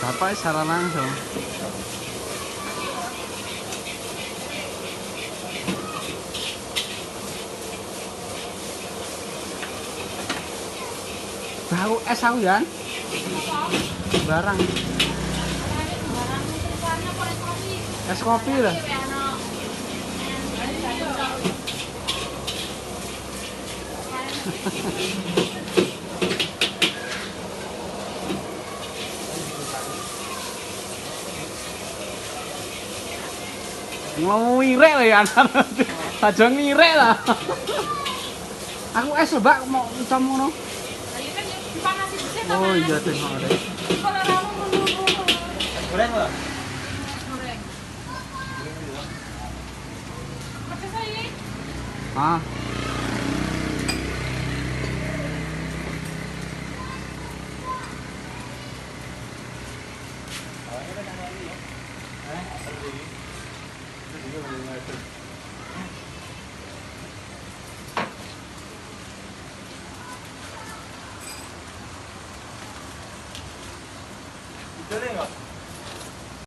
Bapak secara langsung. Tahu es aku ya? Barang. Es kopi lah. Mau ngirek lah ya anak. Aja ngirek lah. Aku es loh, Mbak, mau kamu no. Oh iya deh, ada. Goreng lah. Ah. Goreng nggak?